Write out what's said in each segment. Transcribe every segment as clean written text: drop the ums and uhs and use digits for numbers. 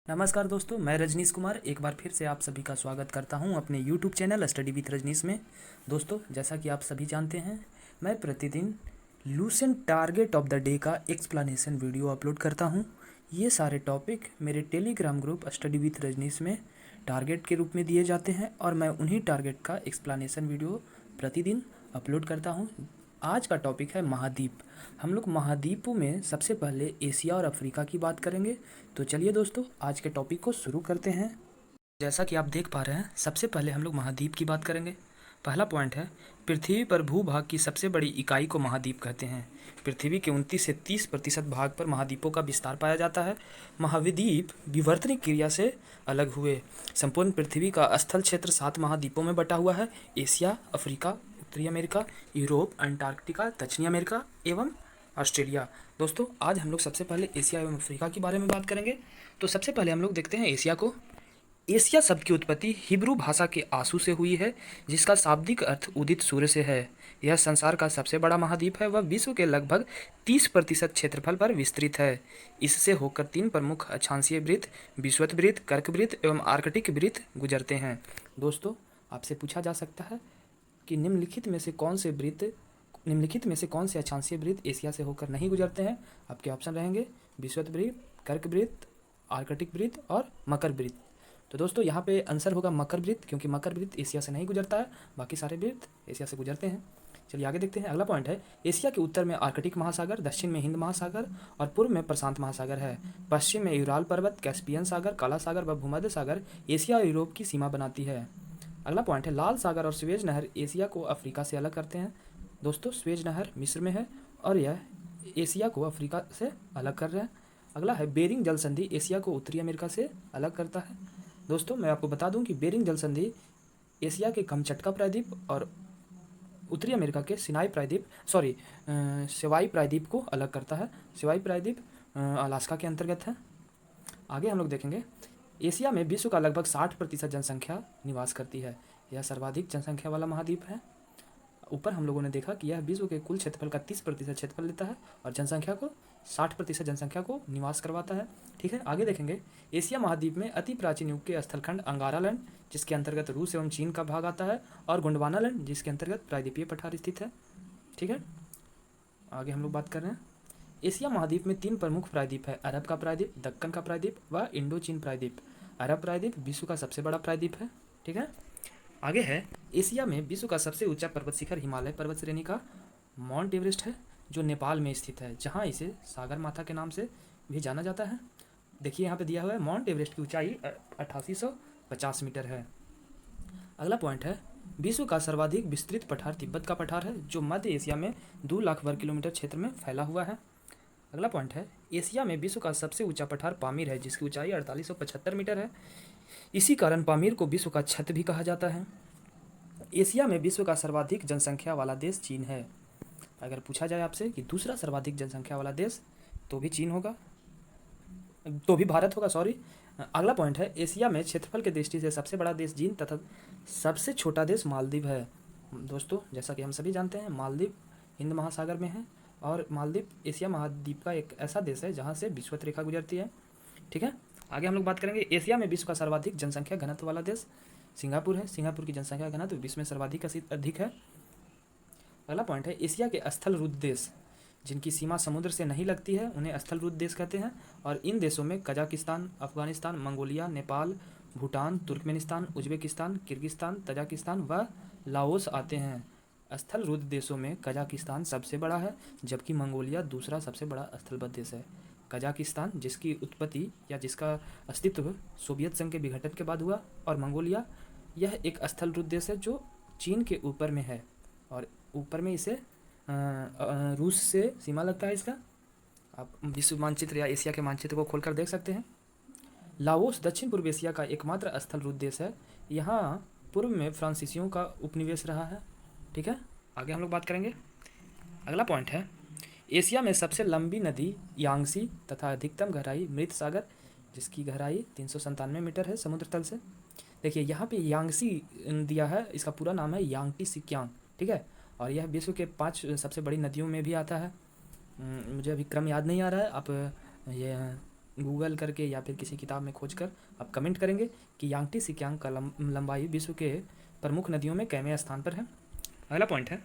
नमस्कार दोस्तों, मैं रजनीश कुमार एक बार फिर से आप सभी का स्वागत करता हूं अपने YouTube channel study with Rajnish में। दोस्तों, जैसा कि आप सभी जानते हैं, मैं प्रतिदिन Lucent target of the day का एक्सप्लेनेशन वीडियो अपलोड करता हूं। ये सारे टॉपिक मेरे Telegram group study with Rajnish में टारगेट के रूप में दिए जाते हैं और मैं उन्हीं टारगेट का एक्सप्लेनेशन वीडियो प्रतिदिन अपलोड करता हूँ। आज का टॉपिक है महाद्वीप। हम लोग महाद्वीपों में सबसे पहले एशिया और अफ्रीका की बात करेंगे। तो चलिए दोस्तों, आज के टॉपिक को शुरू करते हैं। जैसा कि आप देख पा रहे हैं, सबसे पहले हम लोग महाद्वीप की बात करेंगे। पहला पॉइंट है, पृथ्वी पर भूभाग की सबसे बड़ी इकाई को महाद्वीप कहते हैं। पृथ्वी के 29 से 30% भाग पर महाद्वीपों का विस्तार पाया जाता है। महाद्वीप विवर्तनिक क्रिया से अलग हुए। संपूर्ण पृथ्वी का स्थल क्षेत्र 7 महाद्वीपों में बटा हुआ है: एशिया, अफ्रीका, उत्तरी अमेरिका, यूरोप, अंटार्कटिका, दक्षिणी अमेरिका एवं ऑस्ट्रेलिया। दोस्तों, आज हम लोग सबसे पहले एशिया एवं अफ्रीका के बारे में बात करेंगे। तो सबसे पहले हम लोग देखते हैं एशिया को। एशिया शब्द की उत्पत्ति हिब्रू भाषा के आंसू से हुई है, जिसका शाब्दिक अर्थ उदित सूर्य से है। यह संसार का सबसे बड़ा महाद्वीप है। वह विश्व के लगभग 30% क्षेत्रफल पर विस्तृत है। इससे होकर 3 प्रमुख अक्षांशीय वृत्त, विषुवत वृत्त, कर्क वृत्त एवं आर्कटिक वृत्त गुजरते हैं। दोस्तों, आपसे पूछा जा सकता है कि निम्नलिखित में से कौन से अक्षांशीय वृत्त एशिया से होकर नहीं गुजरते हैं। आपके ऑप्शन रहेंगे विषुवत वृत्त, कर्क वृत्त, आर्कटिक वृत्त और मकर वृत्त। तो दोस्तों, यहाँ पे आंसर होगा मकर वृत्त, क्योंकि मकर वृत्त एशिया से नहीं गुजरता है, बाकी सारे वृत्त एशिया से गुजरते हैं। चलिए आगे देखते हैं। अगला पॉइंट है, एशिया के उत्तर में आर्कटिक महासागर, दक्षिण में हिंद महासागर और पूर्व में प्रशांत महासागर है। पश्चिम में यूराल पर्वत, कैस्पियन सागर, काला सागर व भूमध्य सागर एशिया और यूरोप की सीमा बनाती है। अगला पॉइंट है, लाल सागर और स्वेज नहर एशिया को अफ्रीका से अलग करते हैं। दोस्तों, स्वेज नहर मिस्र में है और यह एशिया को अफ्रीका से अलग कर रहे हैं। अगला है, बेरिंग जल संधि एशिया को उत्तरी अमेरिका से अलग करता है। दोस्तों, मैं आपको बता दूं कि बेरिंग जल संधि एशिया के कमचटका प्रायद्वीप और उत्तरी अमेरिका के सेवाई प्रायद्वीप को अलग करता है। सेवाई प्रायद्वीप अलास्का के अंतर्गत है। आगे हम लोग देखेंगे, एशिया में विश्व का लगभग 60% जनसंख्या निवास करती है। यह सर्वाधिक जनसंख्या वाला महाद्वीप है। ऊपर हम लोगों ने देखा कि यह विश्व के कुल क्षेत्रफल का 30% क्षेत्रफल लेता है और जनसंख्या को 60% जनसंख्या को निवास करवाता है। ठीक है, आगे देखेंगे, एशिया महाद्वीप में अति प्राचीन युग के स्थलखंड अंगारा लैंड, जिसके अंतर्गत रूस एवं चीन का भाग आता है, और गोंडवाना लैंड, जिसके अंतर्गत प्रायद्वीपीय पठार स्थित है। ठीक है, आगे हम लोग बात कर रहे हैं, एशिया महाद्वीप में 3 प्रमुख प्रायद्वीप है: अरब का प्रायद्वीप, दक्कन का प्रायद्वीप व इंडो चीन प्रायद्वीप। अरब प्रायद्वीप विश्व का सबसे बड़ा प्रायद्वीप है। ठीक है, आगे है, एशिया में विश्व का सबसे ऊंचा पर्वत शिखर हिमालय पर्वत श्रेणी का माउंट एवरेस्ट है, जो नेपाल में स्थित है, जहां इसे सागर माथा के नाम से भी जाना जाता है। देखिए यहाँ पे दिया हुआ है, माउंट एवरेस्ट की ऊंचाई 8850 मीटर है। अगला पॉइंट है, विश्व का सर्वाधिक विस्तृत पठार तिब्बत का पठार है, जो मध्य एशिया में 2 लाख वर्ग किलोमीटर क्षेत्र में फैला हुआ है। अगला पॉइंट है, एशिया में विश्व का सबसे ऊंचा पठार पामीर है, जिसकी ऊंचाई 4875 मीटर है। इसी कारण पामीर को विश्व का छत भी कहा जाता है। एशिया में विश्व का सर्वाधिक जनसंख्या वाला देश चीन है। अगर पूछा जाए आपसे कि दूसरा सर्वाधिक जनसंख्या वाला देश, तो भी चीन होगा, तो भी भारत होगा, सॉरी। अगला पॉइंट है, एशिया में क्षेत्रफल की दृष्टि से सबसे बड़ा देश चीन तथा सबसे छोटा देश मालदीव है। दोस्तों, जैसा कि हम सभी जानते हैं, मालदीव हिंद महासागर में है और मालदीव एशिया महाद्वीप का एक ऐसा देश है जहाँ से विषुवत रेखा गुजरती है। ठीक है, आगे हम लोग बात करेंगे, एशिया में विश्व का सर्वाधिक जनसंख्या घनत्व वाला देश सिंगापुर है। सिंगापुर की जनसंख्या घनत्व विश्व में सर्वाधिक अधिक है। अगला पॉइंट है, एशिया के स्थल रुद्ध देश जिनकी सीमा समुद्र से नहीं लगती है, उन्हें स्थल रुद्ध देश कहते हैं। और इन देशों में Kazakhstan, Afghanistan, Mongolia, Nepal, Bhutan, Turkmenistan, Uzbekistan, Kyrgyzstan, Tajikistan व लाओस आते हैं। स्थल रुद्ध देशों में कजाकिस्तान सबसे बड़ा है, जबकि मंगोलिया दूसरा सबसे बड़ा स्थलबद्ध देश है। कजाकिस्तान, जिसकी उत्पत्ति या जिसका अस्तित्व सोवियत संघ के विघटन के बाद हुआ, और मंगोलिया, यह एक स्थल रुद्ध देश है जो चीन के ऊपर में है और ऊपर में इसे रूस से सीमा लगता है इसका। आप विश्व मानचित्र या एशिया के मानचित्र को खोलकर देख सकते हैं। लाओस दक्षिण पूर्व एशिया का एकमात्र स्थल रुद्ध देश है। यहाँ पूर्व में फ्रांसीसियों का उपनिवेश रहा है। ठीक है, आगे हम लोग बात करेंगे। अगला पॉइंट है, एशिया में सबसे लंबी नदी यांगसी तथा अधिकतम गहराई मृत सागर, जिसकी गहराई 397 मीटर है समुद्र तल से। देखिए यहाँ पे यांगसी दिया है, इसका पूरा नाम है यांगटी सिक्यांग। ठीक है, और यह विश्व के 5 सबसे बड़ी नदियों में भी आता है। मुझे अभी क्रम याद नहीं आ रहा है, आप ये गूगल करके या फिर किसी किताब में खोज कर आप कमेंट करेंगे कि यांगटी सिकियांग का लंबाई विश्व के प्रमुख नदियों में कैवें स्थान पर है। अगला पॉइंट है,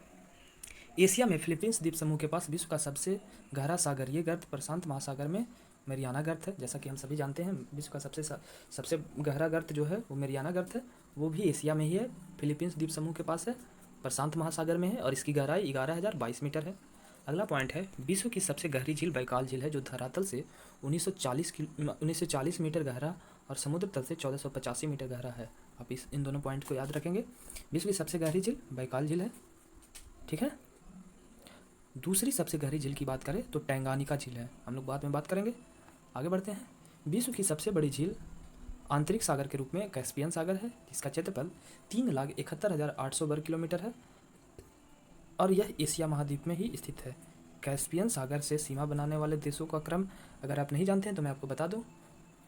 एशिया में फिलीपींस द्वीप समूह के पास विश्व का सबसे गहरा सागरीय गर्त प्रशांत महासागर में मेरियाना गर्त है। जैसा कि हम सभी जानते हैं, विश्व का सबसे गहरा गर्त जो है वो मेरियाना गर्त है, वो भी एशिया में ही है, फिलीपींस द्वीप समूह के पास है, प्रशांत महासागर में है और इसकी गहराई 11,022 मीटर है। अगला पॉइंट है, विश्व की सबसे गहरी झील बैकाल झील है, जो धरातल से 1940 मीटर गहरा और समुद्र तल से 1485 मीटर गहरा है। आप इन दोनों पॉइंट को याद रखेंगे। विश्व की सबसे गहरी झील बैकाल झील है, ठीक है। दूसरी सबसे गहरी झील की बात करें तो टैंगानिका झील है, हम लोग बाद में बात करेंगे। आगे बढ़ते हैं। विश्व की सबसे बड़ी झील आंतरिक सागर के रूप में कैस्पियन सागर है, जिसका क्षेत्रफल 3,71,800 वर्ग किलोमीटर है और यह एशिया महाद्वीप में ही स्थित है। कैस्पियन सागर से सीमा बनाने वाले देशों का क्रम अगर आप नहीं जानते हैं तो मैं आपको बता दूं।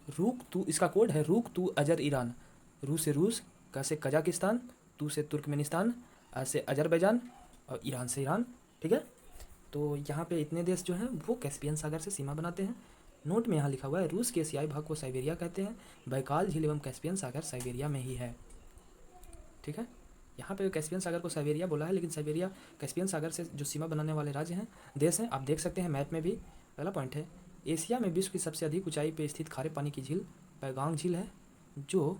रूक तू, इसका कोड है रूक तू अजर ईरान, रू से रूस, क से कजाकिस्तान, तू से तुर्कमेनिस्तान, अ से अजरबैजान और ईरान से ईरान, ठीक है। तो यहाँ पे इतने देश जो हैं वो कैस्पियन सागर से सीमा बनाते हैं। नोट में यहाँ लिखा हुआ है, रूस के एशियाई भाग को साइबेरिया कहते हैं, बैकाल झील एवं कैस्पियन सागर साइबेरिया में ही है, ठीक है। यहाँ पे कैस्पियन सागर को साइबेरिया बोला है, लेकिन साइबेरिया कैस्पियन सागर से जो सीमा बनाने वाले राज्य हैं, देश हैं, आप देख सकते हैं मैप में भी। अगला पॉइंट है, एशिया में विश्व की सबसे अधिक ऊंचाई पे स्थित खारे पानी की झील पैगांग झील है, जो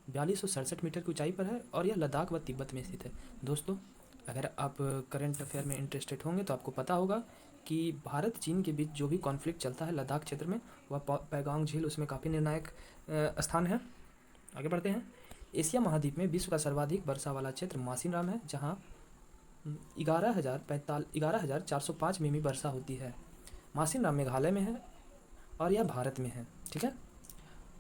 4267 मीटर की ऊंचाई पर है और यह लद्दाख व तिब्बत में स्थित है। दोस्तों, अगर आप करंट अफेयर में इंटरेस्टेड होंगे तो आपको पता होगा कि भारत चीन के बीच जो भी कॉन्फ्लिक्ट चलता है लद्दाख क्षेत्र में, वह पैगांग झील उसमें काफ़ी निर्णायक स्थान है। आगे बढ़ते हैं। एशिया महाद्वीप में विश्व का सर्वाधिक वर्षा वाला क्षेत्र मासिनराम है, जहाँ 11,405 मिमी वर्षा होती है। मासिनराम मेघालय में है और यह भारत में है, ठीक है।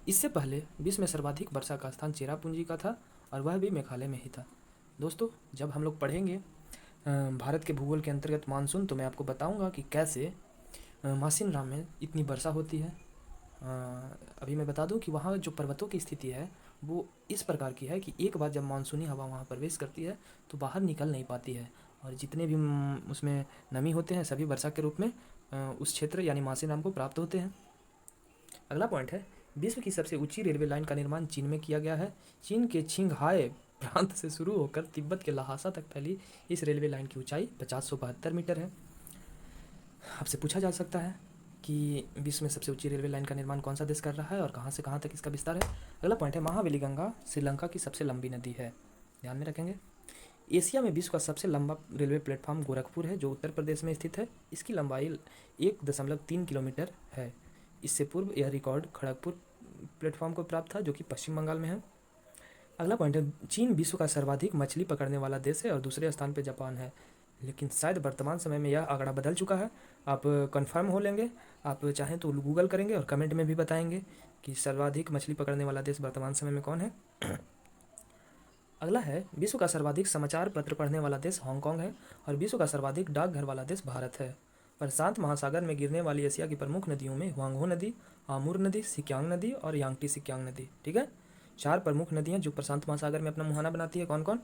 इससे पहले विश्व में सर्वाधिक वर्षा का स्थान चेरापूंजी का था और वह भी मेघालय में ही था। दोस्तों, जब हम लोग पढ़ेंगे भारत के भूगोल के अंतर्गत मानसून, तो मैं आपको बताऊंगा कि कैसे मासिनराम में इतनी वर्षा होती है। अभी मैं बता दूं कि वहाँ जो पर्वतों की स्थिति है वो इस प्रकार की है कि एक बार जब मानसूनी हवा वहाँ प्रवेश करती है तो बाहर निकल नहीं पाती है और जितने भी उसमें नमी होते हैं सभी वर्षा के रूप में उस क्षेत्र यानी मासिनराम को प्राप्त होते हैं। अगला पॉइंट है, विश्व की सबसे ऊंची रेलवे लाइन का निर्माण चीन में किया गया है। चीन के छिंगहाई प्रांत से शुरू होकर तिब्बत के लहासा तक फैली इस रेलवे लाइन की ऊंचाई 5072 मीटर है। आपसे पूछा जा सकता है कि विश्व में सबसे ऊंची रेलवे लाइन का निर्माण कौन सा देश कर रहा है और कहाँ से कहाँ तक इसका विस्तार है। अगला पॉइंट है, महावेली गंगा श्रीलंका की सबसे लंबी नदी है, ध्यान में रखेंगे। एशिया में विश्व का सबसे लंबा रेलवे प्लेटफॉर्म गोरखपुर है, जो उत्तर प्रदेश में स्थित है। इसकी लंबाई 1.3 किलोमीटर है। इससे पूर्व यह रिकॉर्ड खड़गपुर प्लेटफॉर्म को प्राप्त था, जो कि पश्चिम बंगाल में है। अगला पॉइंट है, चीन विश्व का सर्वाधिक मछली पकड़ने वाला देश है और दूसरे स्थान पर जापान है, लेकिन शायद वर्तमान समय में यह आंकड़ा बदल चुका है। आप कंफर्म हो लेंगे, आप चाहें तो गूगल करेंगे और कमेंट में भी बताएंगे कि सर्वाधिक मछली पकड़ने वाला देश वर्तमान समय में कौन है। अगला है, विश्व का सर्वाधिक समाचार पत्र पढ़ने वाला देश हांगकांग है और विश्व का सर्वाधिक डाकघर वाला देश भारत है। प्रशांत महासागर में गिरने वाली एशिया की प्रमुख नदियों में हुआंगहो नदी, आमूर नदी, सिक्यांग नदी और यांगटी सिक्यांग नदी, ठीक है। 4 प्रमुख नदियाँ जो प्रशांत महासागर में अपना मुहाना बनाती है, कौन कौन?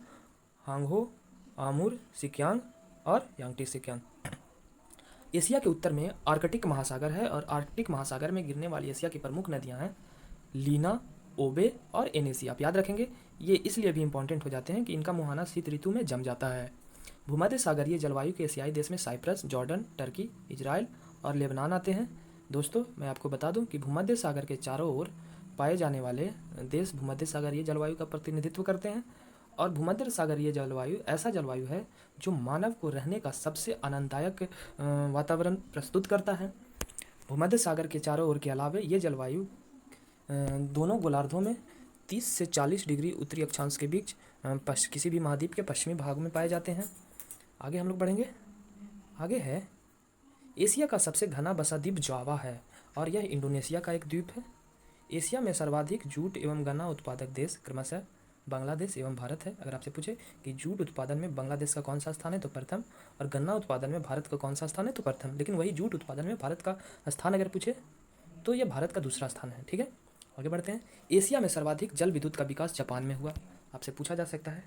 हांगहो, आमूर, सिक्यांग और यांगटी सिक्यांग। एशिया के उत्तर में आर्कटिक महासागर है और आर्कटिक महासागर में गिरने वाली एशिया की प्रमुख नदियां हैं लीना, ओबे और एनेसी। आप याद रखेंगे, ये इसलिए भी इंपॉर्टेंट हो जाते हैं कि इनका मुहाना शीत ऋतु में जम जाता है। भूमध्य सागरीय जलवायु के एशियाई देश में साइप्रस, जॉर्डन, टर्की, इजराइल और लेबनान आते हैं। दोस्तों, मैं आपको बता दूं कि भूमध्य सागर के चारों ओर पाए जाने वाले देश भूमध्य सागरीय जलवायु का प्रतिनिधित्व करते हैं और भूमध्य सागरीय जलवायु ऐसा जलवायु है जो मानव को रहने का सबसे आनंददायक वातावरण प्रस्तुत करता है। भूमध्य सागर के चारों ओर के अलावा ये जलवायु दोनों गोलार्धों में 30 से 40 डिग्री उत्तरी अक्षांश के बीच किसी भी महाद्वीप के पश्चिमी भाग में पाए जाते हैं। आगे हम लोग बढ़ेंगे। आगे है, एशिया का सबसे घना बसा द्वीप जावा है और यह इंडोनेशिया का एक द्वीप है। एशिया में सर्वाधिक जूट एवं गन्ना उत्पादक देश क्रमशः बांग्लादेश एवं भारत है। अगर आपसे पूछे कि जूट उत्पादन में बांग्लादेश का कौन सा स्थान है तो प्रथम, और गन्ना उत्पादन में भारत का कौन सा स्थान है तो प्रथम, लेकिन वही जूट उत्पादन में भारत का स्थान अगर पूछे तो यह भारत का दूसरा स्थान है, ठीक है। आगे बढ़ते हैं। एशिया में सर्वाधिक जल विद्युत का विकास जापान में हुआ। आपसे पूछा जा सकता है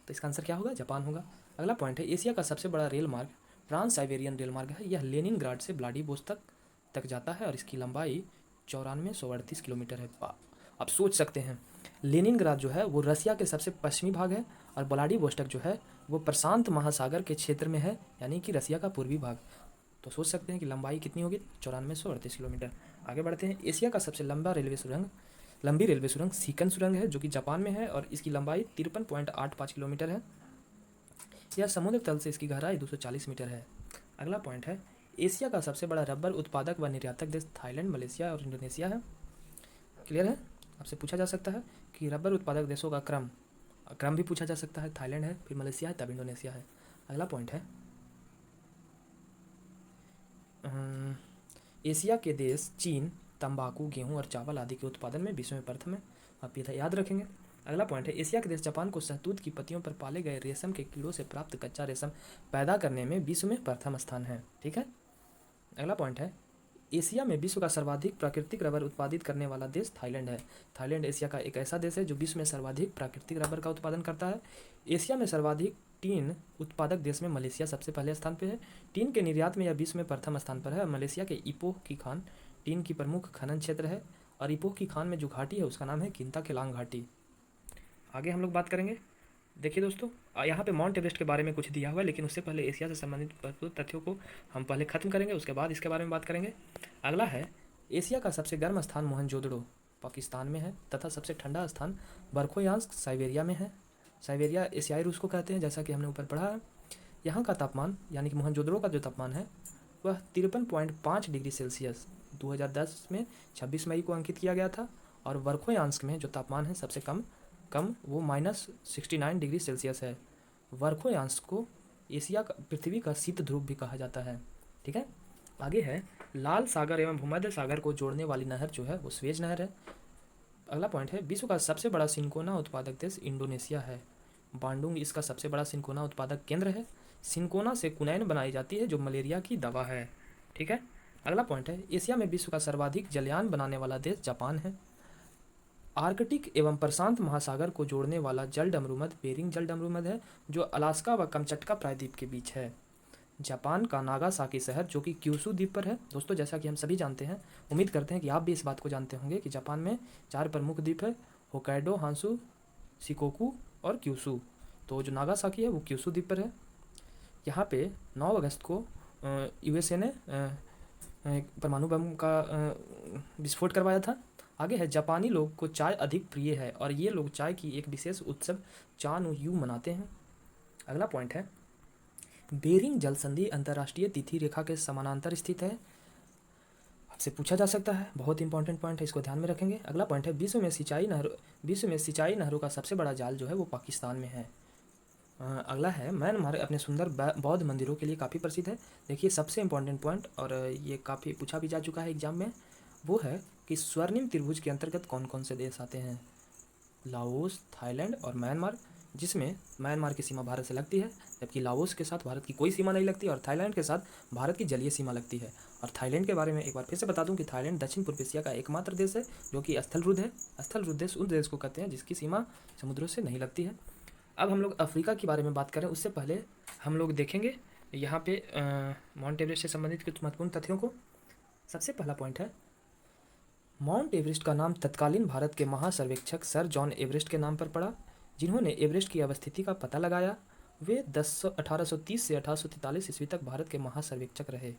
तो इसका आंसर क्या होगा? जापान होगा। अगला पॉइंट है, एशिया का सबसे बड़ा रेल मार्ग ट्रांस साइबेरियन रेल मार्ग है। यह लेनिनग्राड से व्लादिवोस्तोक तक जाता है और इसकी लंबाई 9438 किलोमीटर है। आप सोच सकते हैं, लेनिनग्राद जो है वो रसिया के सबसे पश्चिमी भाग है और व्लादिवोस्टोक जो है वो प्रशांत महासागर के क्षेत्र में है, यानी कि रसिया का पूर्वी भाग। तो सोच सकते हैं कि लंबाई कितनी होगी, 9438 किलोमीटर। आगे बढ़ते हैं। एशिया का सबसे लंबी रेलवे सुरंग सीकन सुरंग है, जो कि जापान में है और इसकी लंबाई 53.85 किलोमीटर है। यह समुद्र तल से इसकी गहराई 240 मीटर है। अगला पॉइंट है, एशिया का सबसे बड़ा रबर उत्पादक व निर्यातक देश थाईलैंड, मलेशिया और इंडोनेशिया है। क्लियर है? आपसे पूछा जा सकता है कि रबर उत्पादक देशों का क्रम भी पूछा जा सकता है। थाईलैंड है, फिर मलेशिया है, तब इंडोनेशिया है। अगला पॉइंट है, एशिया के देश चीन तंबाकू, गेहूं और चावल आदि के उत्पादन में विश्व में प्रथम है। आप ये याद रखेंगे। अगला पॉइंट है, एशिया के देश जापान को शहतूत की पत्तियों पर पाले गए रेशम के कीड़ों से प्राप्त कच्चा रेशम पैदा करने में विश्व में प्रथम स्थान है। ठीक है। अगला पॉइंट है, एशिया में विश्व का सर्वाधिक प्राकृतिक रबर उत्पादित करने वाला देश थाईलैंड है। थाईलैंड एशिया का एक ऐसा देश है जो विश्व में सर्वाधिक प्राकृतिक रबर का उत्पादन करता है। एशिया में सर्वाधिक टीन उत्पादक देश में मलेशिया सबसे पहले स्थान पर है। टीन के निर्यात में यह विश्व में प्रथम स्थान पर है। मलेशिया के इपोह की खान टीन की प्रमुख खनन क्षेत्र है और इपोह की खान में जो घाटी है उसका नाम है किंता केलांग घाटी। आगे हम लोग बात करेंगे। देखिए दोस्तों, यहाँ पे माउंट एवरेस्ट के बारे में कुछ दिया हुआ है, लेकिन उससे पहले एशिया से संबंधित भरपूर तथ्यों को हम पहले खत्म करेंगे, उसके बाद इसके बारे में बात करेंगे। अगला है, एशिया का सबसे गर्म स्थान मोहनजोदड़ो पाकिस्तान में है तथा सबसे ठंडा स्थान बरखोयांस्क साइबेरिया में है। साइबेरिया एशियाई रूस को कहते हैं, जैसा कि हमने ऊपर पढ़ा है। यहाँ का तापमान यानी कि मोहनजोदड़ो का जो तापमान है वह 53.5 डिग्री सेल्सियस 2010 में 26 मई को अंकित किया गया था। और वर्खोयांस्क में जो तापमान है सबसे कम वो -69 डिग्री सेल्सियस है। वर्खोयांस्क को पृथ्वी का शीत ध्रुव भी कहा जाता है। ठीक है। आगे है, लाल सागर एवं भूमध्य सागर को जोड़ने वाली नहर जो है वो स्वेज नहर है। अगला पॉइंट है, विश्व का सबसे बड़ा सिनकोना उत्पादक देश इंडोनेशिया है। बांडुंग इसका सबसे बड़ा सिनकोना उत्पादक केंद्र है। सिनकोना से कुनैन बनाई जाती है जो मलेरिया की दवा है। ठीक है। अगला पॉइंट है, एशिया में विश्व का सर्वाधिक जलयान बनाने वाला देश जापान है। आर्कटिक एवं प्रशांत महासागर को जोड़ने वाला जल डमरूमध्य बेरिंग जल डमरूमध्य है, जो अलास्का व कमचटका प्रायद्वीप के बीच है। जापान का नागासाकी शहर जो कि क्यूशू द्वीप पर है। दोस्तों, जैसा कि हम सभी जानते हैं, उम्मीद करते हैं कि आप भी इस बात को जानते होंगे कि जापान में 4 प्रमुख द्वीप है, होकाइडो, हांसू, शिकोकू और क्यूशू। तो जो नागासाकी है वो क्यूशू द्वीप पर है। यहाँ पे 9 अगस्त को यूएसए ने परमाणु बम का विस्फोट करवाया था। आगे है, जापानी लोग को चाय अधिक प्रिय है और ये लोग चाय की एक विशेष उत्सव चानु यू मनाते हैं। अगला पॉइंट है, बेरिंग जल संधि अंतर्राष्ट्रीय तिथि रेखा के समानांतर स्थित है। आपसे पूछा जा सकता है, बहुत इंपॉर्टेंट पॉइंट है, इसको ध्यान में रखेंगे। अगला पॉइंट है, विश्व में सिंचाई नहरों का सबसे बड़ा जाल जो है वो पाकिस्तान में है। अगला है, म्यांमार अपने सुंदर बौद्ध मंदिरों के लिए काफ़ी प्रसिद्ध है। देखिए, सबसे इंपॉर्टेंट पॉइंट, और ये काफ़ी पूछा भी जा चुका है एग्जाम में, वो है कि स्वर्णिम त्रिभुज के अंतर्गत कौन कौन से देश आते हैं। लाओस, थाईलैंड और म्यांमार, जिसमें म्यांमार की सीमा भारत से लगती है, जबकि लाओस के साथ भारत की कोई सीमा नहीं लगती और थाईलैंड के साथ भारत की जलीय सीमा लगती है। और थाईलैंड के बारे में एक बार फिर से बता दूं कि थाईलैंड दक्षिण पूर्व एशिया का एकमात्र देश है जो कि स्थलरुद्ध है। स्थलरुद्ध देश उन देश को कहते हैं जिसकी सीमा समुद्रों से नहीं लगती है। अब हम लोग अफ्रीका के बारे में बात करें उससे पहले हम लोग देखेंगे यहाँ पे माउंट एवरेस्ट से संबंधित कुछ महत्वपूर्ण तथ्यों को। सबसे पहला पॉइंट है, माउंट एवरेस्ट का नाम तत्कालीन भारत के महासर्वेक्षक सर जॉन एवरेस्ट के नाम पर पड़ा, जिन्होंने एवरेस्ट की अवस्थिति का पता लगाया। वे 1830 से 1843 ईस्वी तक भारत के महासर्वेक्षक रहे।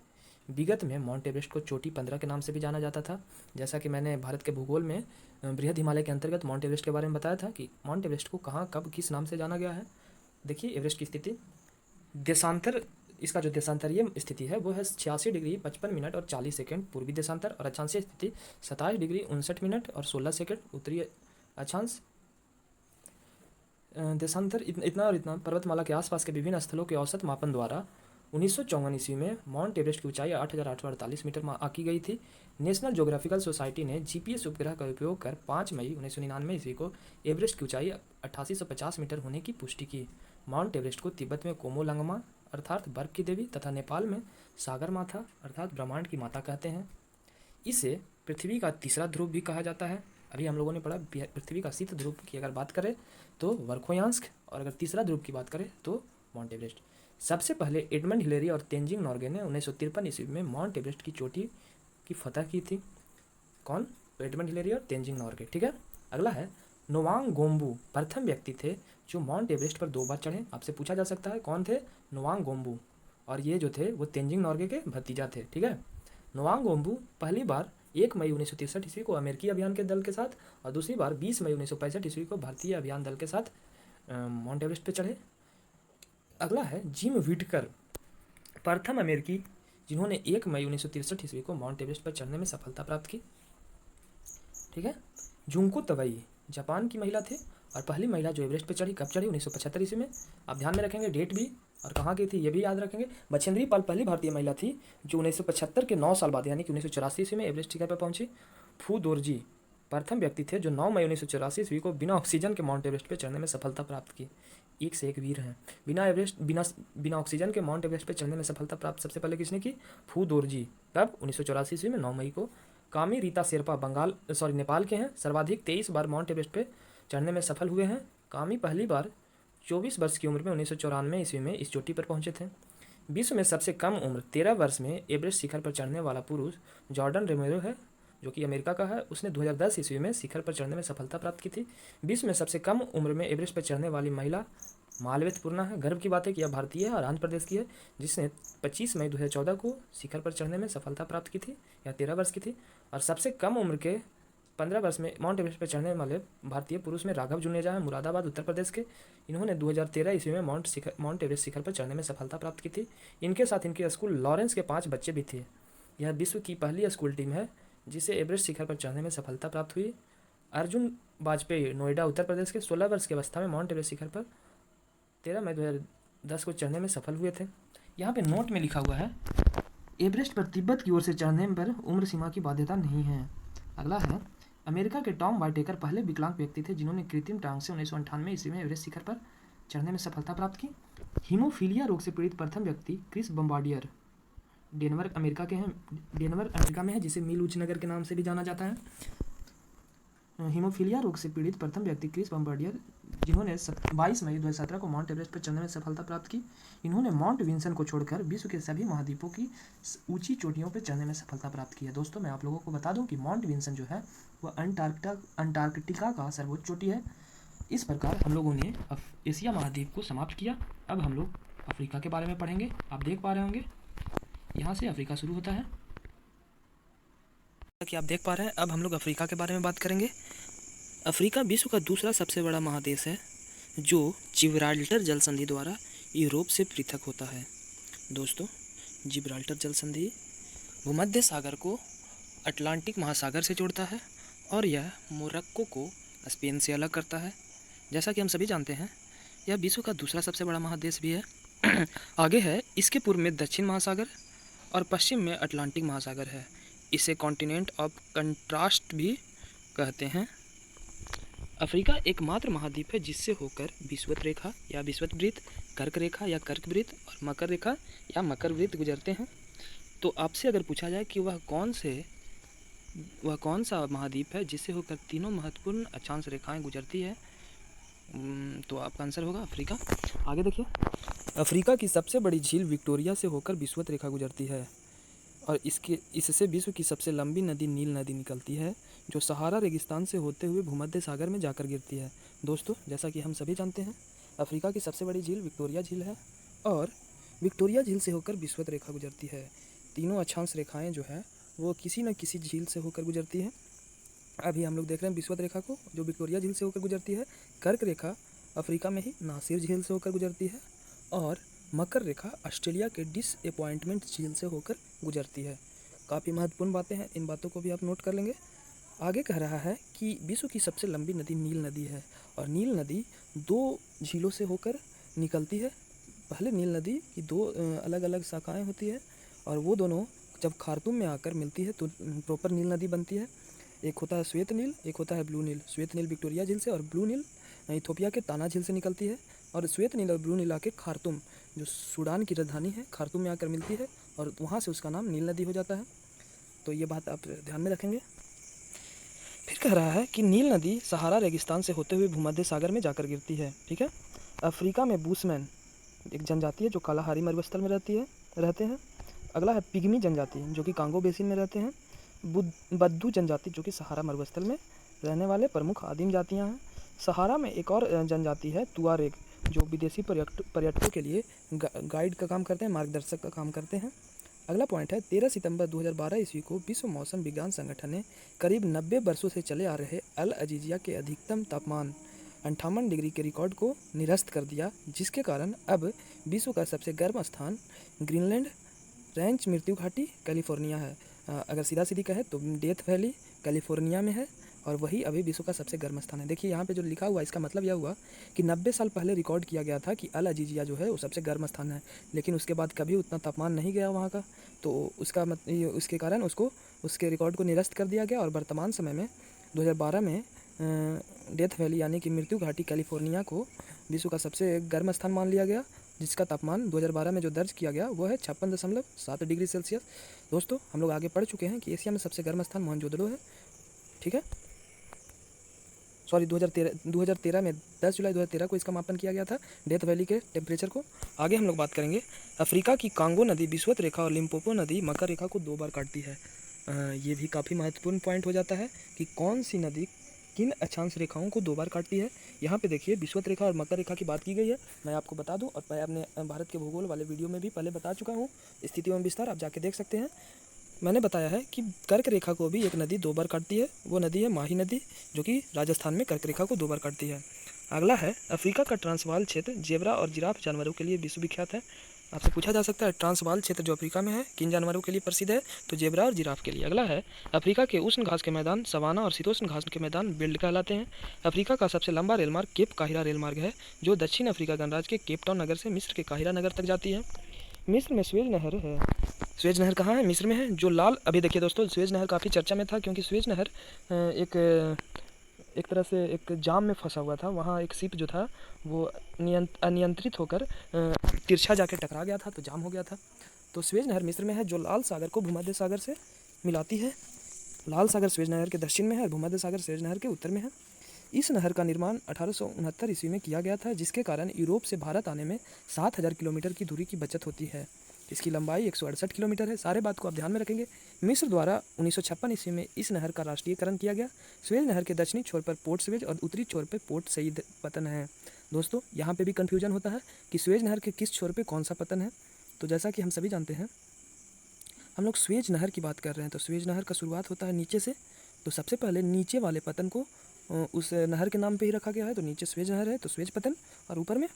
विगत में माउंट एवरेस्ट को चोटी 15 के नाम से भी जाना जाता था। जैसा कि मैंने भारत के भूगोल में बृहद हिमालय के अंतर्गत माउंट एवरेस्ट के बारे में बताया था कि माउंट एवरेस्ट को कहाँ कब किस नाम से जाना गया है। देखिए, एवरेस्ट की स्थिति इसका जो देशांतरीय स्थिति है वो है 86 डिग्री 55 मिनट और 40 सेकंड पूर्वी देशांतर, और अक्षांशीय स्थिति 27 डिग्री 59 मिनट और 16 सेकंड उत्तरी अक्षांश देशांतर। इतना और इतना पर्वतमाला के आसपास के विभिन्न स्थलों के औसत मापन द्वारा 1954 ईस्वी में माउंट एवरेस्ट की ऊंचाई 8,848 मीटर आंकी गई थी। नेशनल ज्योग्राफिकल सोसाइटी ने जीपीएस उपग्रह का उपयोग कर 5 मई 1999 ईस्वी को एवरेस्ट की ऊंचाई 8850 मीटर होने की पुष्टि की। माउंट एवरेस्ट को तिब्बत में कोमोलंगमा अर्थात बर्फ की देवी तथा नेपाल में सागर माथा अर्थात ब्रह्मांड की माता कहते हैं। इसे पृथ्वी का तीसरा ध्रुव भी कहा जाता है। अभी हम लोगों ने पढ़ा पृथ्वी का शीत ध्रुव की अगर बात करें तो वर्खोयांस्क, और अगर तीसरा ध्रुव की बात करें तो माउंट एवरेस्ट। सबसे पहले एडमंड हिलेरी और तेंजिंग नॉर्गे ने 1953 ईस्वी में माउंट एवरेस्ट की चोटी की फतह की थी। कौन? एडमंड हिलेरी और तेंजिंग नॉर्गे। ठीक है, अगला है नोवांग गोम्बू प्रथम व्यक्ति थे जो माउंट एवरेस्ट पर 2 बार चढ़े। आपसे पूछा जा सकता है कौन थे? नोवांग गोम्बू, और ये जो थे वो तेंजिंग नॉर्गे के भतीजा थे। ठीक है, नोवांग गोम्बू पहली बार 1 मई 1963 ईस्वी को अमेरिकी अभियान के दल के साथ और दूसरी बार 20 मई 1965 ईस्वी को भारतीय अभियान दल के साथ माउंट एवरेस्ट पर चढ़े। अगला है जिम व्हिटकर प्रथम अमेरिकी जिन्होंने 1 मई 1963 ईस्वी को माउंट एवरेस्ट पर चढ़ने में सफलता प्राप्त की। ठीक है, जुंको तवई जापान की महिला थे और पहली महिला जो एवरेस्ट पर चढ़ी, कब चढ़ी? 1975 ईस्वी में। आप ध्यान में रखेंगे डेट भी और कहाँ की थी ये भी याद रखेंगे। बछेंद्री पाल पहली भारतीय महिला थी जो 1975 के 9 साल बाद यानी कि 1984 ईस्वी में एवरेस्ट शिखर पर पहुंची। फू दोरजी प्रथम व्यक्ति थे जो 9 मई 1984 ईस्वी को बिना ऑक्सीजन के माउंट एवरेस्ट पर चढ़ने में सफलता प्राप्त की। एक से एक वीर हैं। बिना ऑक्सीजन के माउंट एवरेस्ट पर चढ़ने में सफलता प्राप्त सबसे पहले किसने की? फू दोरजी। कब? 1984 ईस्वी में 9 मई को। कामी रीता शेरपा नेपाल के हैं, सर्वाधिक 23 बार माउंट एवरेस्ट पे चढ़ने में सफल हुए हैं। कामी पहली बार 24 वर्ष की उम्र में 1994 ईस्वी में इस चोटी पर पहुंचे थे। विश्व में सबसे कम उम्र 13 वर्ष में एवरेस्ट शिखर पर चढ़ने वाला पुरुष जॉर्डन रोमेरो है जो कि अमेरिका का है। उसने 2010 ईस्वी में शिखर पर चढ़ने में सफलता प्राप्त की थी। विश्व में सबसे कम उम्र में एवरेस्ट पर चढ़ने वाली महिला मालवेत पूर्णा है। गर्व की बात है कि यह भारतीय है और आंध्र प्रदेश की है, जिसने 25 मई 2014 को शिखर पर चढ़ने में सफलता प्राप्त की थी। यह 13 वर्ष की थी। और सबसे कम उम्र के 15 वर्ष में माउंट एवरेस्ट पर चढ़ने वाले भारतीय पुरुष में राघव जुनेजा है, मुरादाबाद उत्तर प्रदेश के। इन्होंने 2013 ईस्वी में माउंट एवरेस्ट शिखर पर चढ़ने में सफलता प्राप्त की थी। इनके साथ इनके स्कूल लॉरेंस के 5 बच्चे भी थे। यह विश्व की पहली स्कूल टीम है जिसे एवरेस्ट शिखर पर चढ़ने में सफलता प्राप्त हुई। अर्जुन वाजपेयी नोएडा उत्तर प्रदेश के 16 वर्ष की अवस्था में माउंट एवरेस्ट शिखर पर 13 मई 2010 को चढ़ने में सफल हुए थे। यहाँ पे नोट में लिखा हुआ है एवरेस्ट पर तिब्बत की ओर से चढ़ने पर उम्र सीमा की बाध्यता नहीं है। अगला है अमेरिका के टॉम वाइटेकर पहले विकलांग व्यक्ति थे जिन्होंने कृत्रिम टांग से 1998 ईस्वी में एवरेस्ट शिखर पर चढ़ने में सफलता प्राप्त की। हीमोफीलिया रोग से पीड़ित प्रथम व्यक्ति क्रिस बम्बार्डियर डेनवर अमेरिका के हैं, डेनवर अमेरिका में है, जिसे मील उच्च नगर के नाम से भी जाना जाता है। हीमोफीलिया रोग से पीड़ित प्रथम व्यक्ति क्रिस बम्बार्डियर जिन्होंने 22 मई 2017 को माउंट एवरेस्ट पर चढ़ने में सफलता प्राप्त की। इन्होंने माउंट विंसन को छोड़कर विश्व के सभी महाद्वीपों की ऊंची चोटियों पर चढ़ने में सफलता प्राप्त की है। दोस्तों मैं आप लोगों को बता दूं कि माउंट विंसन जो है वह अंटार्कटिका का सर्वोच्च चोटी है। इस प्रकार हम लोगों ने एशिया महाद्वीप को समाप्त किया। अब हम लोग अफ्रीका के बारे में पढ़ेंगे। आप देख पा रहे होंगे यहाँ से अफ्रीका शुरू होता है कि आप देख पा रहे हैं। अब हम लोग अफ्रीका के बारे में बात करेंगे। अफ्रीका विश्व का दूसरा सबसे बड़ा महादेश है जो जिब्राल्टर जल संधि द्वारा यूरोप से पृथक होता है। दोस्तों जिब्राल्टर जल संधि भूमध्य सागर को अटलांटिक महासागर से जोड़ता है और यह मोरक्को को स्पेन से अलग करता है। जैसा कि हम सभी जानते हैं यह विश्व का दूसरा सबसे बड़ा महादेश भी है। आगे है इसके पूर्व में दक्षिण महासागर और पश्चिम में अटलांटिक महासागर है। इसे कॉन्टिनेंट ऑफ कंट्रास्ट भी कहते हैं। अफ्रीका एकमात्र महाद्वीप है जिससे होकर विषुवत रेखा या विषुवत कर्क रेखा या कर्क वृत्त और मकर रेखा या मकर वृत्त गुजरते हैं। तो आपसे अगर पूछा जाए कि वह कौन सा महाद्वीप है जिससे होकर तीनों महत्वपूर्ण अक्षांश रेखाएं गुजरती है, तो आपका आंसर होगा अफ्रीका। आगे देखिए अफ्रीका की सबसे बड़ी झील विक्टोरिया से होकर विषुवत रेखा गुजरती है और इससे विश्व की सबसे लंबी नदी नील नदी निकलती है जो सहारा रेगिस्तान से होते हुए भूमध्य सागर में जाकर गिरती है। दोस्तों जैसा कि हम सभी जानते हैं अफ्रीका की सबसे बड़ी झील विक्टोरिया झील है और विक्टोरिया झील से होकर विषुवत रेखा गुजरती है। तीनों अक्षांश रेखाएं जो है वो किसी न किसी झील से होकर गुजरती है। अभी हम लोग देख रहे हैं विषुवत रेखा को जो विक्टोरिया झील से होकर गुजरती है। कर्क रेखा अफ्रीका में ही नासिर झील से होकर गुजरती है और मकर रेखा ऑस्ट्रेलिया के डिसअपॉइंटमेंट झील से होकर गुजरती है। काफ़ी महत्वपूर्ण बातें हैं, इन बातों को भी आप नोट कर लेंगे। आगे कह रहा है कि विश्व की सबसे लंबी नदी नील नदी है और नील नदी 2 झीलों से होकर निकलती है। पहले नील नदी की 2 अलग अलग शाखाएं होती है और वो दोनों जब खार्तूम में आकर मिलती है तो प्रॉपर नील नदी बनती है। एक होता है श्वेत नील, एक होता है ब्लू नील। श्वेत नील विक्टोरिया झील से और ब्लू नील इथोपिया के ताना झील से निकलती है और श्वेत नील और ब्लू नील आके खार्तूम जो सूडान की राजधानी है खार्तूम में आकर मिलती है और वहाँ से उसका नाम नील नदी हो जाता है। तो ये बात आप ध्यान में रखेंगे। फिर कह रहा है कि नील नदी सहारा रेगिस्तान से होते हुए भूमध्य सागर में जाकर गिरती है। ठीक है। अफ्रीका में बुशमैन एक जनजाति है जो कालाहारी मरुस्थल में रहते हैं। अगला है पिग्मी जनजाति जो कि कांगो बेसिन में रहते हैं। बद्दू जनजाति जो कि सहारा मरुस्थल में रहने वाले प्रमुख आदिम जातियां हैं। सहारा में एक और जनजाति है तुआरेग, जो विदेशी पर्यटकों के लिए गाइड का काम करते हैं, मार्गदर्शक का काम करते हैं। अगला पॉइंट है 13 सितंबर 2012 ईस्वी को विश्व मौसम विज्ञान संगठन ने करीब 90 वर्षों से चले आ रहे अल अजीजिया के अधिकतम तापमान 58 डिग्री के रिकॉर्ड को निरस्त कर दिया, जिसके कारण अब विश्व का सबसे गर्म स्थान ग्रीनलैंड रेंच मृत्यु घाटी कैलिफोर्निया है। अगर सीधा सीधी कहे तो डेथ वैली कैलिफोर्निया में है और वही अभी विश्व का सबसे गर्म स्थान है। देखिए यहाँ पे जो लिखा हुआ है इसका मतलब यह हुआ कि 90 साल पहले रिकॉर्ड किया गया था कि अल अजीजिया जो है वो सबसे गर्म स्थान है, लेकिन उसके बाद कभी उतना तापमान नहीं गया वहाँ का, तो उसके कारण उसके रिकॉर्ड को निरस्त कर दिया गया और वर्तमान समय में 2012 में डेथ वैली यानी कि मृत्यु घाटी कैलिफोर्निया को विश्व का सबसे गर्म स्थान मान लिया गया, जिसका तापमान 2012 में जो दर्ज किया गया वो है 56.7 डिग्री सेल्सियस। दोस्तों हम लोग आगे पढ़ चुके हैं कि एशिया में सबसे गर्म स्थान मोहनजोदड़ो है, ठीक है। सॉरी 2013 में 10 जुलाई 2013 को इसका मापन किया गया था डेथ वैली के टेम्परेचर को। आगे हम लोग बात करेंगे अफ्रीका की कांगो नदी विषुवत रेखा और लिम्पोपो नदी मकर रेखा को 2 बार काटती है। ये भी काफ़ी महत्वपूर्ण पॉइंट हो जाता है कि कौन सी नदी किन अक्षांश रेखाओं को 2 बार काटती है। यहाँ पे देखिए विषुवत रेखा और मकर रेखा की बात की गई है। मैं आपको बता दूं, और मैं अपने भारत के भूगोल वाले वीडियो में भी पहले बता चुका हूँ, स्थिति एवं विस्तार आप जाके देख सकते हैं। मैंने बताया है कि कर्क रेखा को भी एक नदी 2 बार काटती है, वो नदी है माही नदी, जो कि राजस्थान में कर्क रेखा को 2 बार काटती है। अगला है अफ्रीका का ट्रांसवाल क्षेत्र जेब्रा और जिराफ जानवरों के लिए विश्वविख्यात है। आपसे पूछा जा सकता है ट्रांसवाल क्षेत्र जो अफ्रीका में है किन जानवरों के लिए प्रसिद्ध है, तो जेब्रा और जिराफ के लिए। अगला है अफ्रीका के उष्ण घास के मैदान सवाना और शीतोष्ण घास के मैदान बिल्ड कहलाते हैं। अफ्रीका का सबसे लंबा रेलमार्ग केप काहिरा रेलमार्ग है, जो दक्षिण अफ्रीका गणराज्य के केप टाउन नगर से मिस्र के काहिरा नगर तक जाती है। मिस्र में स्वेज नहर है। स्वेज नहर कहाँ है? मिस्र में है। जो लाल, अभी देखिए दोस्तों स्वेज नहर काफ़ी चर्चा में था, क्योंकि स्वेज नहर एक तरह से एक जाम में फंसा हुआ था। वहाँ एक शिप जो था वो अनियंत्रित होकर तिरछा जाके टकरा गया था, तो जाम हो गया था। तो स्वेज नहर मिस्र में है, जो लाल सागर को भूमध्य सागर से मिलाती है। लाल सागर स्वेज नहर के दक्षिण में है और भूमध्य सागर स्वेज नहर के उत्तर में है। इस नहर का निर्माण 1869 ईस्वी में किया गया था, जिसके कारण यूरोप से भारत आने में 7000 किलोमीटर की दूरी की बचत होती है। इसकी लंबाई 168 किलोमीटर है। सारे बात को आप ध्यान में रखेंगे। मिस्र द्वारा 1956 ईस्वी में इस नहर का राष्ट्रीयकरण किया गया। स्वेज नहर के दक्षिणी छोर पर पोर्ट स्वेज और उत्तरी छोर पर पोर्ट सईद पतन है। दोस्तों यहाँ पे भी कन्फ्यूजन होता है कि स्वेज नहर के किस छोर पे कौन सा पतन है। तो जैसा कि हम सभी जानते हैं, हम लोग स्वेज नहर की बात कर रहे हैं, तो स्वेज नहर का शुरुआत होता है नीचे से। तो सबसे पहले नीचे वाले पतन को उस नहर के नाम पे ही रखा गया है, तो नीचे स्वेज नहर है तो स्वेज पतन, और ऊपर में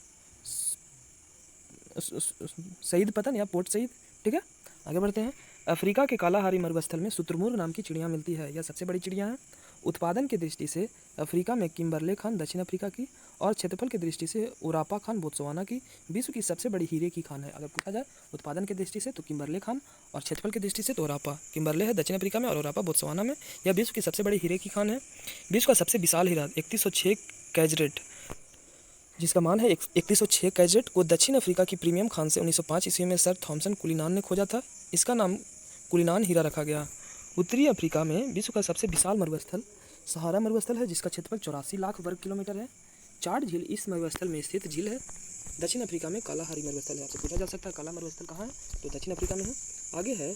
सईद पतन या पोर्ट सईद, ठीक है। आगे बढ़ते हैं। अफ्रीका के कालाहारी मरुस्थल में शुतुरमुर्ग नाम की चिड़िया मिलती है। यह सबसे बड़ी चिड़िया है। उत्पादन की दृष्टि से अफ्रीका में किम्बरले खान दक्षिण अफ्रीका की, और क्षेत्रफल की दृष्टि से ओरापा खान बोत्सवाना की विश्व की सबसे बड़ी हीरे की खान है। अगर पूछा जाए उत्पादन की दृष्टि से तो किम्बरले खान, और क्षेत्रफल की दृष्टि से तो ओरापा। किम्बरले है दक्षिण अफ्रीका में और ओरापा बोत्सवाना में। यह विश्व की सबसे बड़ी हीरे की खान है। विश्व का सबसे विशाल हीरा 3106 कैजरेट, जिसका मान है 3106 कैजरेट, को दक्षिण अफ्रीका की प्रीमियम खान से 1905 ईस्वी में सर थॉमसन कुलिनान ने खोजा था। इसका नाम कुलिनान हीरा रखा गया। उत्तरी अफ्रीका में विश्व का सबसे विशाल मरुस्थल सहारा मरुस्थल है, जिसका क्षेत्रफल 84 लाख वर्ग किलोमीटर है। चाड झील इस मरुस्थल में स्थित झील है। दक्षिण अफ्रीका में कालाहारी मरुस्थल है। आपसे पूछा जा सकता है काला मरुस्थल कहाँ है, तो दक्षिण अफ्रीका में है। आगे है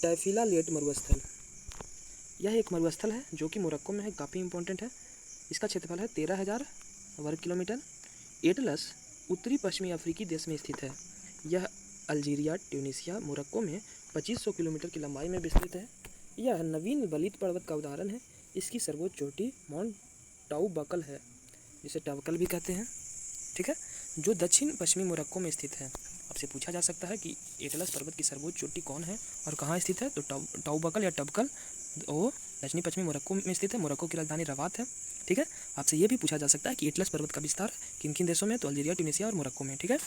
टैफिला लेट मरुस्थल। यह एक मरुस्थल है जो कि मोरक्को में है, काफ़ी इंपॉर्टेंट है। इसका क्षेत्रफल है 13,000 वर्ग किलोमीटर। एटलस उत्तरी पश्चिमी अफ्रीकी देश में स्थित है। यह अल्जीरिया, ट्यूनीशिया, मोरक्को में 2500 किलोमीटर की लंबाई में विस्तृत है। यह नवीन वलित पर्वत का उदाहरण है। इसकी सर्वोच्च चोटी माउंट टाउबकल है, जिसे टावकल भी कहते हैं, ठीक है, जो दक्षिण पश्चिमी मोरक्को में स्थित है। आपसे पूछा जा सकता है कि एटलस पर्वत की सर्वोच्च चोटी कौन है और कहाँ स्थित है, तो टाउबकल या टबकल वो दक्षिणी पश्चिमी मोरक्को में स्थित है। मोरक्को की राजधानी रवात है, ठीक है। आपसे ये भी पूछा जा सकता है कि एटलस पर्वत का विस्तार किन किन देशों में, तो अल्जीरिया, ट्यूनीशिया और मोरक्को में, ठीक है।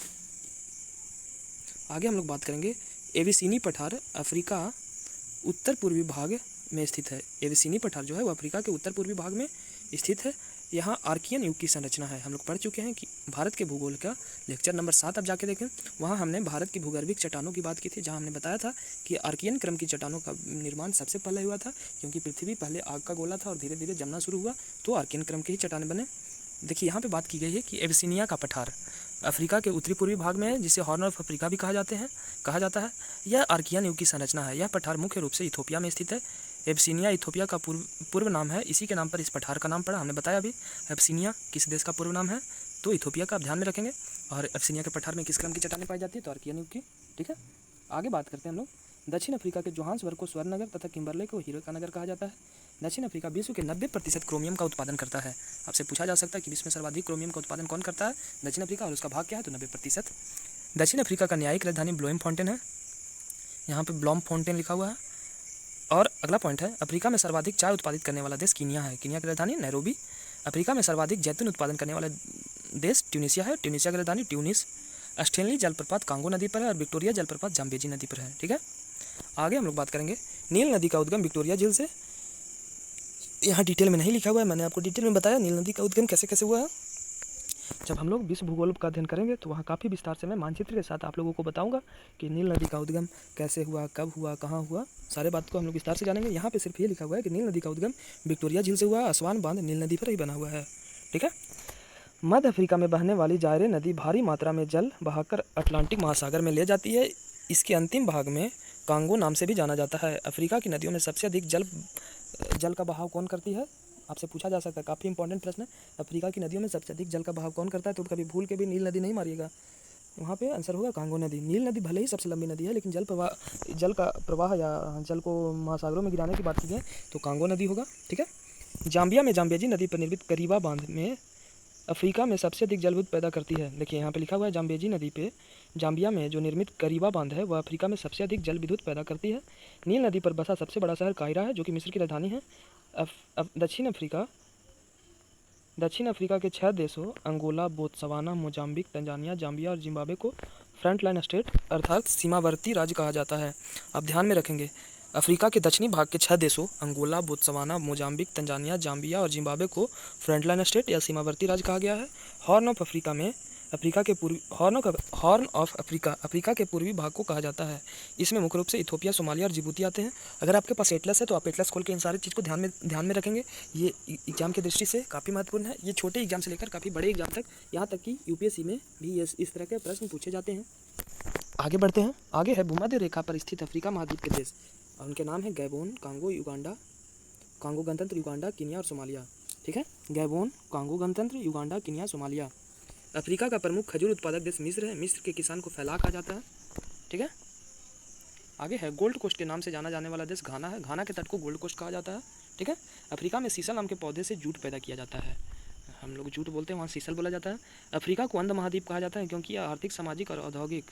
आगे हम लोग बात करेंगे एविसीनी पठार अफ्रीका उत्तर पूर्वी भाग में स्थित है। एविसीनी पठार जो है वो अफ्रीका के उत्तर पूर्वी भाग में स्थित है। यहाँ आर्कियन युग की संरचना है। हम लोग पढ़ चुके हैं कि भारत के भूगोल का लेक्चर नंबर 7 आप जाके देखें, वहाँ हमने भारत की भूगर्भिक चट्टानों की बात की थी, जहाँ हमने बताया था कि आर्कियन क्रम की चट्टानों का निर्माण सबसे पहले हुआ था, क्योंकि पृथ्वी पहले आग का गोला था और धीरे धीरे जमना शुरू हुआ, तो आर्कियन क्रम के ही चट्टानें बने। देखिए यहाँ पे बात की गई है कि एविसीनिया का पठार अफ्रीका के उत्तरी पूर्वी भाग में है, जिसे हॉर्न ऑफ अफ्रीका भी कहा जाता है। यह आर्कियन युग की संरचना है। यह पठार मुख्य रूप से इथोपिया में स्थित है। एब्सीनिया इथोपिया का पूर्व नाम है, इसी के नाम पर इस पठार का नाम पड़ा, हमने बताया अभी। एब्सीनिया किस देश का पूर्व नाम है, तो इथोपिया का, आप ध्यान में रखेंगे। और एब्सीनिया के पठार में किस क्रम की चट्टानें पाई जाती है, तो आर्कियन युग की। ठीक है, आगे बात करते हैं हम लोग। दक्षिण अफ्रीका के जोहान्सबर्ग को स्वर्ण नगर तथा किम्बरले को हीरो का नगर कहा जाता है। दक्षिण अफ्रीका विश्व के 90% क्रोमियम का उत्पादन करता है। आपसे पूछा जा सकता है कि विश्व में सर्वाधिक क्रोमियम का उत्पादन कौन करता है, दक्षिण अफ्रीका, और उसका भाग क्या है, तो 90%। दक्षिण अफ्रीका का न्यायिक राजधानी ब्लोमफॉन्टेन है, यहाँ पे ब्लोमफॉन्टेन लिखा हुआ है। और अगला पॉइंट है, अफ्रीका में सर्वाधिक चाय उत्पादित करने वाला देश कीनिया है, कीनिया की राजधानी नैरोबी। अफ्रीका में सर्वाधिक जैतून उत्पादन करने वाला देश ट्यूनीशिया है, ट्यूनीशिया की राजधानी ट्यूनिस। स्टेनली जलप्रपात कांगो नदी पर है और विक्टोरिया जलप्रपात जाम्बेजी नदी पर है। ठीक है, आगे हम लोग बात करेंगे नील नदी का उद्गम विक्टोरिया झील से। यहाँ डिटेल में नहीं लिखा हुआ है, मैंने आपको डिटेल में बताया नील नदी का उद्गम कैसे कैसे हुआ है। जब हम लोग विश्व भूगोल का अध्ययन करेंगे तो वहाँ काफ़ी विस्तार से मैं मानचित्र के साथ आप लोगों को बताऊंगा कि नील नदी का उद्गम कैसे हुआ, कब हुआ, कहाँ हुआ, सारे बात को हम लोग विस्तार से जानेंगे। यहाँ पे सिर्फ ये लिखा हुआ है कि नील नदी का उद्गम विक्टोरिया झील से हुआ, असवान बांध नील नदी पर ही बना हुआ है। ठीक है, मध्य अफ्रीका में बहने वाली जायरे नदी भारी मात्रा में जल बहाकर अटलांटिक महासागर में ले जाती है। इसके अंतिम भाग में कांगो नाम से भी जाना जाता है। अफ्रीका की नदियों में सबसे अधिक जल का बहाव कौन करती है, आपसे पूछा जा सकता है, काफ़ी इंपॉर्टेंट प्रश्न है। अफ्रीका की नदियों में सबसे अधिक जल का बहाव कौन करता है, तो कभी भूल के भी नील नदी नहीं मारिएगा, वहाँ पे आंसर होगा कांगो नदी। नील नदी भले ही सबसे लंबी नदी है, लेकिन जल का प्रवाह या जल को महासागरों में गिराने की बात की जाए तो कांगो नदी होगा। ठीक है, जाम्बिया में जाम्बेजी नदी पर निर्मित करीबा बांध में अफ्रीका में सबसे अधिक जल विद्युत पैदा करती है। देखिए यहाँ पे लिखा हुआ है जाम्बेजी नदी पे जाम्बिया में जो निर्मित करीबा बांध है वह अफ्रीका में सबसे अधिक जल विद्युत पैदा करती है। नील नदी पर बसा सबसे बड़ा शहर कायरा है, जो कि मिस्र की राजधानी है। दक्षिण अफ्रीका के 6 देशों Angola, Botswana, Mozambique, Tanzania, Zambia और जिम्बाब्वे को फ्रंट लाइन स्टेट अर्थात सीमावर्ती राज्य कहा जाता है। आप ध्यान में रखेंगे, अफ्रीका के दक्षिणी भाग के 6 देशों Angola, Botswana, Mozambique, Tanzania, Zambia और जिम्बाब्वे को फ्रंटलाइन स्टेट या सीमावर्ती राज्य कहा गया है। हॉर्न ऑफ अफ्रीका में हॉर्न ऑफ अफ्रीका के पूर्वी भाग को कहा जाता है। इसमें मुख्य रूप से इथोपिया, सोमालिया और जिबूती आते हैं। अगर आपके पास एटलस है तो आप एटलस खोल के इन सारी चीज़ को ध्यान में रखेंगे, ये एग्जाम की दृष्टि से काफ़ी महत्वपूर्ण है। ये छोटे एग्जाम से लेकर काफ़ी बड़े एग्जाम तक, यहाँ तक कि यूपीएससी में भी इस तरह के प्रश्न पूछे जाते हैं। आगे बढ़ते हैं, आगे है भूमध्य रेखा पर स्थित अफ्रीका महाद्वीप के देश, और उनके नाम है गैबोन, कांगो गणतंत्र, युगांडा, कीनिया और सोमालिया। ठीक है, गैबोन, कांगो गणतंत्र, युगांडा, कीनिया, सोमालिया। अफ्रीका का प्रमुख खजूर उत्पादक देश मिस्र है, मिस्र के किसान को फैला कहा जाता है। ठीक है, आगे है गोल्ड कोस्ट के नाम से जाना जाने वाला देश घाना है, घाना के तट को गोल्ड कोस्ट कहा जाता है। ठीक है, अफ्रीका में सीसल नाम के पौधे से जूट पैदा किया जाता है, हम लोग जूट बोलते हैं, वहाँ सीसल बोला जाता है। अफ्रीका को अंध महाद्वीप कहा जाता है क्योंकि यह आर्थिक, सामाजिक और औद्योगिक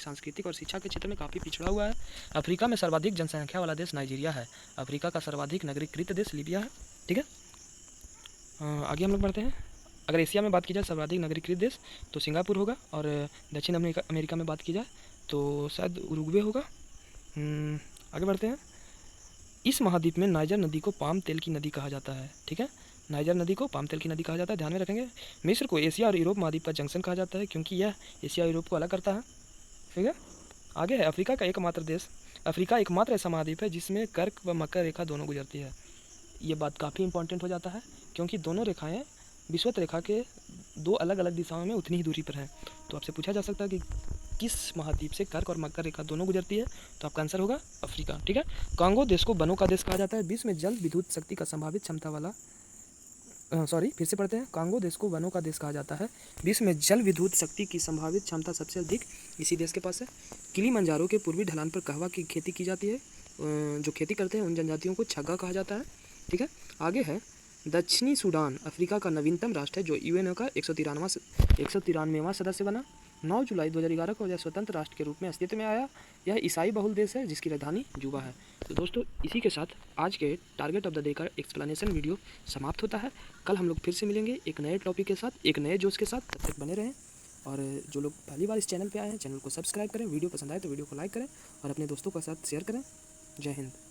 सांस्कृतिक और शिक्षा के क्षेत्र में काफ़ी पिछड़ा हुआ है। अफ्रीका में सर्वाधिक जनसंख्या वाला देश नाइजीरिया है। अफ्रीका का सर्वाधिक नगरीकृत देश लीबिया है। ठीक है, आगे हम लोग बढ़ते हैं। अगर एशिया में बात की जाए सर्वाधिक नगरीकृत देश तो सिंगापुर होगा, और दक्षिण अमेरिका में बात की जाए तो शायद उरुग्वे होगा। आगे बढ़ते हैं। इस महाद्वीप में नाइजर नदी को पाम तेल की नदी कहा जाता है। ठीक है, नाइजर नदी को पाम तेल की नदी कहा जाता है, ध्यान में रखेंगे। मिस्र को एशिया और यूरोप महाद्वीप का जंक्शन कहा जाता है क्योंकि यह एशिया और यूरोप को अलग करता है। ठीक है, आगे है अफ्रीका एकमात्र ऐसा महाद्वीप है जिसमें कर्क व मकर रेखा दोनों गुजरती है। ये बात काफ़ी इंपॉर्टेंट हो जाता है क्योंकि दोनों रेखाएं विषुवत रेखा के 2 अलग अलग दिशाओं में उतनी ही दूरी पर हैं। तो आपसे पूछा जा सकता है कि किस महाद्वीप से कर्क और मकर रेखा दोनों गुजरती है, तो आपका आंसर होगा अफ्रीका। ठीक है, कांगो देश को वनों का देश कहा जाता है। विश्व में जल विद्युत शक्ति का संभावित क्षमता वाला फिर से पढ़ते हैं। कांगो देश को वनों का देश कहा जाता है। विश्व में जल विद्युत शक्ति की संभावित क्षमता सबसे अधिक इसी देश के पास है। किलिमंजारो के पूर्वी ढलान पर कहवा की खेती की जाती है। जो खेती करते हैं उन जनजातियों को छग्गा कहा जाता है। ठीक है, आगे है दक्षिणी सूडान अफ्रीका का नवीनतम राष्ट्र है जो यूएनओ का 193वां सदस्य बना। 9 जुलाई 2011 को यह स्वतंत्र राष्ट्र के रूप में अस्तित्व में आया। यह ईसाई बहुल देश है जिसकी राजधानी जुबा है। तो दोस्तों, इसी के साथ आज के टारगेट ऑफ द डे का एक्सप्लेनेशन वीडियो समाप्त होता है। कल हम लोग फिर से मिलेंगे एक नए टॉपिक के साथ, एक नए जोश के साथ। तब तक बने रहें, और जो लोग पहली बार इस चैनल पर आए हैं चैनल को सब्सक्राइब करें, वीडियो पसंद आए तो वीडियो को लाइक करें और अपने दोस्तों के साथ शेयर करें। जय हिंद।